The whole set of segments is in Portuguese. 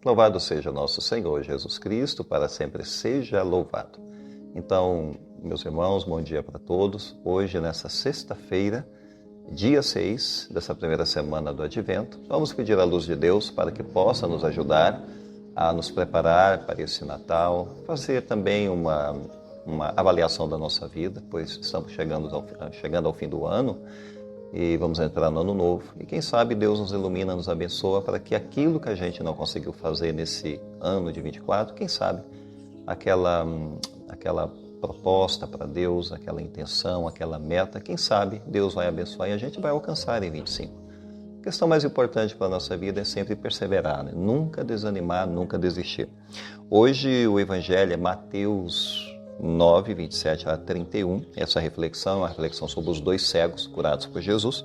Louvado seja nosso Senhor Jesus Cristo, para sempre seja louvado. Então, meus irmãos, bom dia para todos. Hoje, nessa sexta-feira, dia 6 dessa primeira semana do Advento, vamos pedir à luz de Deus para que possa nos ajudar a nos preparar para esse Natal, fazer também uma avaliação da nossa vida, pois estamos chegando ao fim do ano e vamos entrar no ano novo. E quem sabe Deus nos ilumina, nos abençoa para que aquilo que a gente não conseguiu fazer nesse ano de 24, quem sabe aquela proposta para Deus, aquela intenção, aquela meta, quem sabe Deus vai abençoar e a gente vai alcançar em 25. A questão mais importante para a nossa vida é sempre perseverar, né? Nunca desanimar, nunca desistir. Hoje o Evangelho é Mateus 9, 27 a 31. Essa reflexão é uma reflexão sobre os dois cegos curados por Jesus.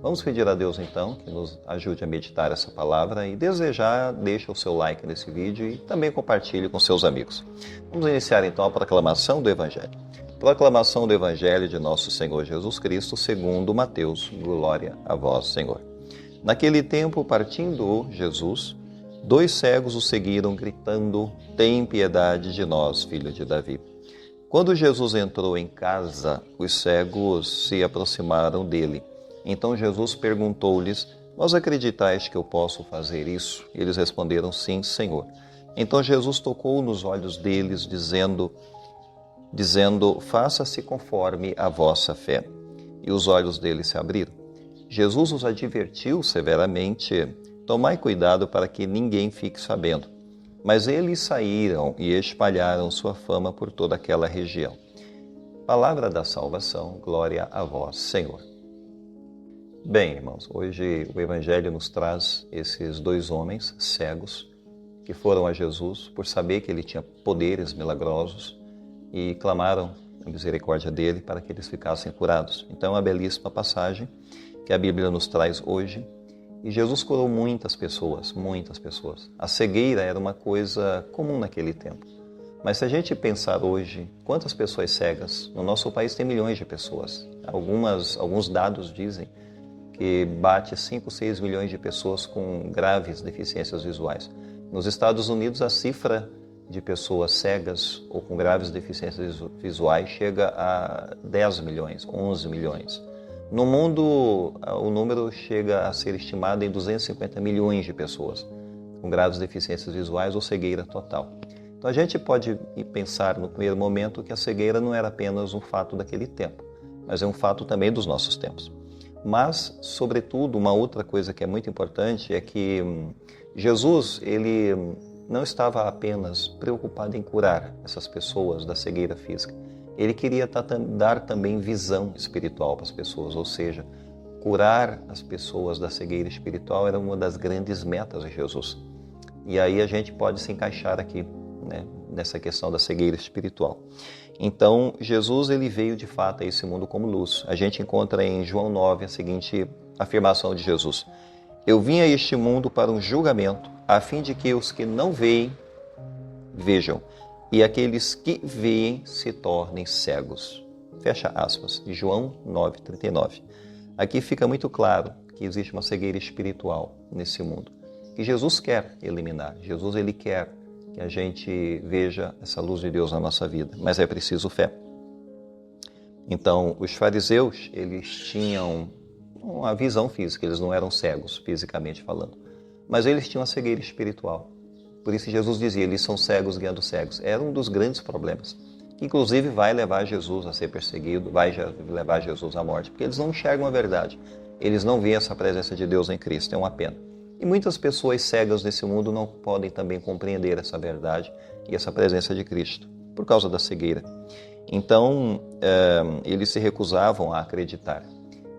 Vamos pedir a Deus então que nos ajude a meditar essa palavra e desejar, deixa o seu like nesse vídeo e também compartilhe com seus amigos. Vamos iniciar então a proclamação do Evangelho. Proclamação do Evangelho de nosso Senhor Jesus Cristo segundo Mateus. Glória a vós, Senhor. Naquele tempo, partindo Jesus, dois cegos o seguiram gritando: "Tem piedade de nós, filho de Davi." Quando Jesus entrou em casa, os cegos se aproximaram dele. Então Jesus perguntou-lhes: "Vós acreditais que eu posso fazer isso?" Eles responderam: "Sim, Senhor." Então Jesus tocou nos olhos deles, dizendo: "Faça-se conforme a vossa fé." E os olhos deles se abriram. Jesus os advertiu severamente: "Tomai cuidado para que ninguém fique sabendo." Mas eles saíram e espalharam sua fama por toda aquela região. Palavra da salvação, glória a vós, Senhor. Bem, irmãos, hoje o Evangelho nos traz esses dois homens cegos que foram a Jesus por saber que ele tinha poderes milagrosos e clamaram a misericórdia dele para que eles ficassem curados. Então é uma belíssima passagem que a Bíblia nos traz hoje. E Jesus curou muitas pessoas, muitas pessoas. A cegueira era uma coisa comum naquele tempo. Mas se a gente pensar hoje, quantas pessoas cegas? No nosso país tem milhões de pessoas. Alguns dados dizem que bate 5, 6 milhões de pessoas com graves deficiências visuais. Nos Estados Unidos, a cifra de pessoas cegas ou com graves deficiências visuais chega a 10 milhões, 11 milhões. No mundo, o número chega a ser estimado em 250 milhões de pessoas com graves deficiências visuais ou cegueira total. Então a gente pode pensar no primeiro momento que a cegueira não era apenas um fato daquele tempo, mas é um fato também dos nossos tempos. Mas, sobretudo, uma outra coisa que é muito importante é que Jesus, ele não estava apenas preocupado em curar essas pessoas da cegueira física. Ele queria dar também visão espiritual para as pessoas, ou seja, curar as pessoas da cegueira espiritual era uma das grandes metas de Jesus. E aí a gente pode se encaixar aqui, né, nessa questão da cegueira espiritual. Então, Jesus ele veio de fato a esse mundo como luz. A gente encontra em João 9 a seguinte afirmação de Jesus: "Eu vim a este mundo para um julgamento, a fim de que os que não veem, vejam, e aqueles que veem se tornem cegos." Fecha aspas. João 9:39. Aqui fica muito claro que existe uma cegueira espiritual nesse mundo, que Jesus quer eliminar. Jesus ele quer que a gente veja essa luz de Deus na nossa vida, mas é preciso fé. Então, os fariseus, eles tinham uma visão física, eles não eram cegos, fisicamente falando, mas eles tinham a cegueira espiritual. Por isso Jesus dizia, eles são cegos guiando cegos. Era um dos grandes problemas, que inclusive vai levar Jesus a ser perseguido, vai levar Jesus à morte, porque eles não enxergam a verdade. Eles não veem essa presença de Deus em Cristo, é uma pena. E muitas pessoas cegas nesse mundo não podem também compreender essa verdade e essa presença de Cristo, por causa da cegueira. Então, eles se recusavam a acreditar.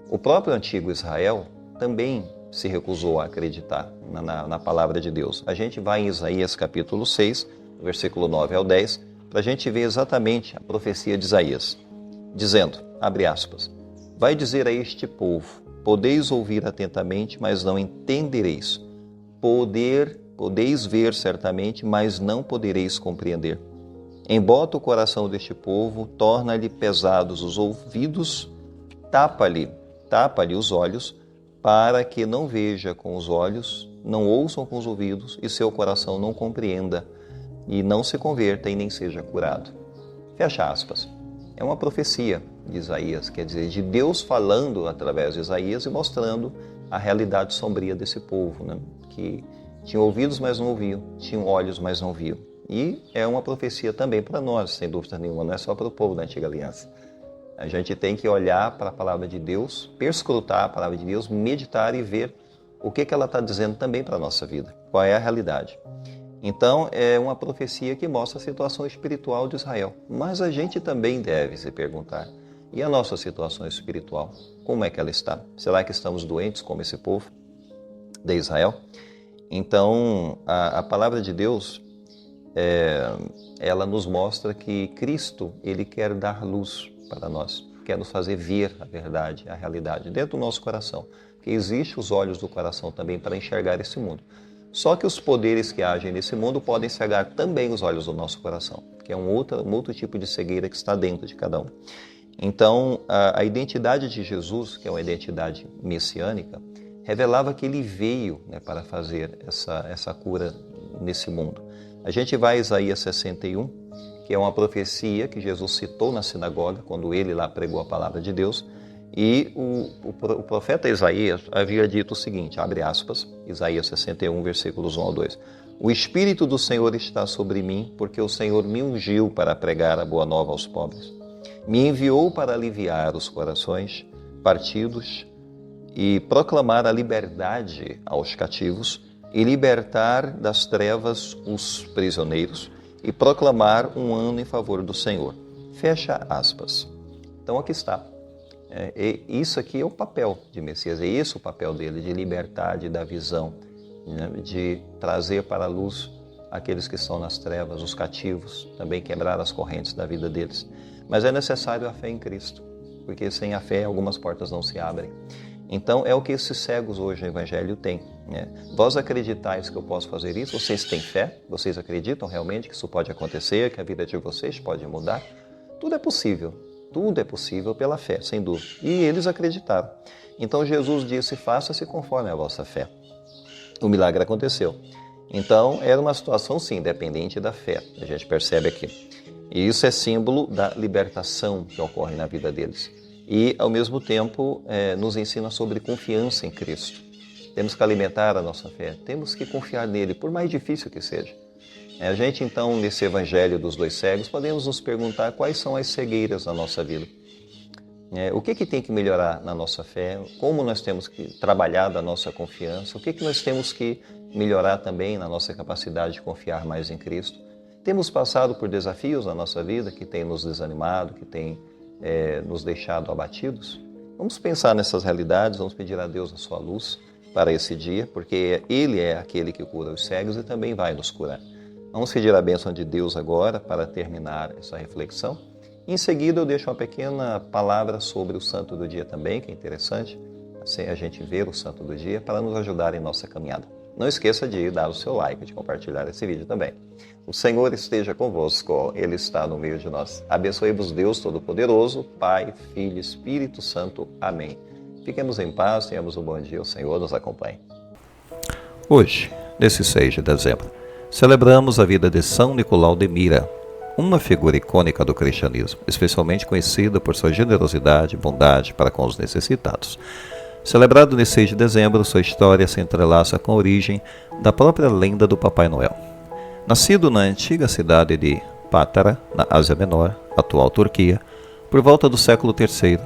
O próprio antigo Israel também se recusou a acreditar na palavra de Deus. A gente vai em Isaías capítulo 6, versículo 9 ao 10, para a gente ver exatamente a profecia de Isaías, dizendo, abre aspas, "Vai dizer a este povo, podeis ouvir atentamente, mas não entendereis. Podeis ver certamente, mas não podereis compreender. Embota o coração deste povo, torna-lhe pesados os ouvidos, tapa-lhe os olhos, para que não veja com os olhos não ouçam com os ouvidos e seu coração não compreenda e não se converta e nem seja curado. Fecha aspas. É uma profecia de Isaías, quer dizer, de Deus falando através de Isaías e mostrando a realidade sombria desse povo, né? Que tinha ouvidos, mas não ouviam, tinham olhos, mas não viam. E é uma profecia também para nós, sem dúvida nenhuma, não é só para o povo da Antiga Aliança. A gente tem que olhar para a palavra de Deus, perscrutar a palavra de Deus, meditar e ver o que ela está dizendo também para a nossa vida, qual é a realidade. Então, é uma profecia que mostra a situação espiritual de Israel. Mas a gente também deve se perguntar, e a nossa situação espiritual, como é que ela está? Será que estamos doentes como esse povo de Israel? Então, a palavra de Deus, ela nos mostra que Cristo, Ele quer dar luz para nós, quer nos fazer ver a verdade, a realidade, dentro do nosso coração. Porque existem os olhos do coração também para enxergar esse mundo. Só que os poderes que agem nesse mundo podem cegar também os olhos do nosso coração, que é um outro tipo de cegueira que está dentro de cada um. Então, a identidade de Jesus, que é uma identidade messiânica, revelava que ele veio, né, para fazer essa cura nesse mundo. A gente vai a Isaías 61, que é uma profecia que Jesus citou na sinagoga, quando ele lá pregou a palavra de Deus, e o profeta Isaías havia dito o seguinte, abre aspas, Isaías 61, versículos 1 ao 2. O Espírito do Senhor está sobre mim, porque o Senhor me ungiu para pregar a boa nova aos pobres. Me enviou para aliviar os corações partidos e proclamar a liberdade aos cativos e libertar das trevas os prisioneiros e proclamar um ano em favor do Senhor. Fecha aspas. Então aqui está. Isso aqui é o papel de Messias, é esse o papel dele, de libertar, de dar visão, né? De trazer para a luz aqueles que estão nas trevas, os cativos, também quebrar as correntes da vida deles. Mas é necessário a fé em Cristo, porque sem a fé algumas portas não se abrem. Então é o que esses cegos hoje no Evangelho têm, né? Vós acreditais que eu posso fazer isso? Vocês têm fé? Vocês acreditam realmente que isso pode acontecer, que a vida de vocês pode mudar? Tudo é possível. Tudo é possível pela fé, sem dúvida. E eles acreditaram. Então Jesus disse, faça-se conforme a vossa fé. O milagre aconteceu. Então era uma situação, sim, dependente da fé. A gente percebe aqui. E isso é símbolo da libertação que ocorre na vida deles. E, ao mesmo tempo, nos ensina sobre confiança em Cristo. Temos que alimentar a nossa fé. Temos que confiar nele, por mais difícil que seja. A gente, então, nesse evangelho dos dois cegos, podemos nos perguntar quais são as cegueiras na nossa vida. O que tem que melhorar na nossa fé? Como nós temos que trabalhar da nossa confiança? O que nós temos que melhorar também na nossa capacidade de confiar mais em Cristo? Temos passado por desafios na nossa vida que têm nos desanimado, que têm nos deixado abatidos? Vamos pensar nessas realidades, vamos pedir a Deus a sua luz para esse dia, porque Ele é aquele que cura os cegos e também vai nos curar. Vamos pedir a bênção de Deus agora para terminar essa reflexão. Em seguida eu deixo uma pequena palavra sobre o santo do dia também, que é interessante, assim a gente ver o santo do dia para nos ajudar em nossa caminhada. Não esqueça de dar o seu like, de compartilhar esse vídeo também. O Senhor esteja convosco, Ele está no meio de nós. Abençoe-vos Deus Todo-Poderoso, Pai, Filho e Espírito Santo. Amém. Fiquemos em paz, tenhamos um bom dia, o Senhor nos acompanhe. Hoje, nesse 6 de dezembro, celebramos a vida de São Nicolau de Myra, uma figura icônica do cristianismo, especialmente conhecida por sua generosidade e bondade para com os necessitados. Celebrado nesse 6 de dezembro, sua história se entrelaça com a origem da própria lenda do Papai Noel. Nascido na antiga cidade de Pátara, na Ásia Menor, atual Turquia, por volta do século III,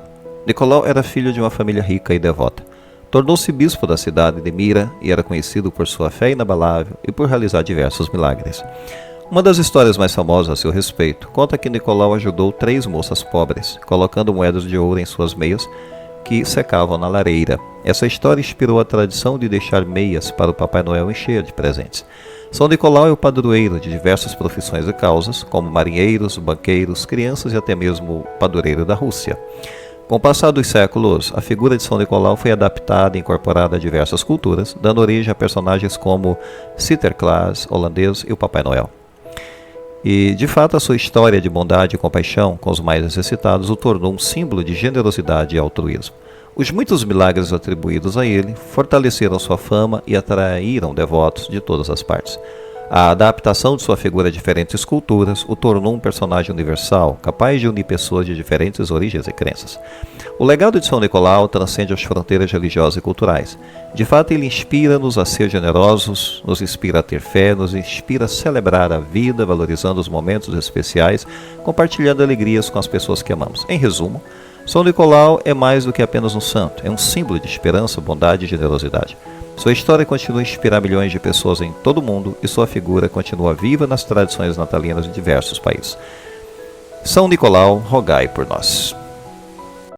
Nicolau era filho de uma família rica e devota. Tornou-se bispo da cidade de Myra e era conhecido por sua fé inabalável e por realizar diversos milagres. Uma das histórias mais famosas a seu respeito conta que Nicolau ajudou 3 moças pobres, colocando moedas de ouro em suas meias que secavam na lareira. Essa história inspirou a tradição de deixar meias para o Papai Noel encher de presentes. São Nicolau é o padroeiro de diversas profissões e causas, como marinheiros, banqueiros, crianças e até mesmo o padroeiro da Rússia. Com o passar dos séculos, a figura de São Nicolau foi adaptada e incorporada a diversas culturas, dando origem a personagens como Sinterklaas, holandês e o Papai Noel. E, de fato, a sua história de bondade e compaixão com os mais necessitados o tornou um símbolo de generosidade e altruísmo. Os muitos milagres atribuídos a ele fortaleceram sua fama e atraíram devotos de todas as partes. A adaptação de sua figura a diferentes culturas o tornou um personagem universal, capaz de unir pessoas de diferentes origens e crenças. O legado de São Nicolau transcende as fronteiras religiosas e culturais. De fato, ele inspira-nos a ser generosos, nos inspira a ter fé, nos inspira a celebrar a vida, valorizando os momentos especiais, compartilhando alegrias com as pessoas que amamos. Em resumo, São Nicolau é mais do que apenas um santo, é um símbolo de esperança, bondade e generosidade. Sua história continua a inspirar milhões de pessoas em todo o mundo e sua figura continua viva nas tradições natalinas de diversos países. São Nicolau, rogai por nós.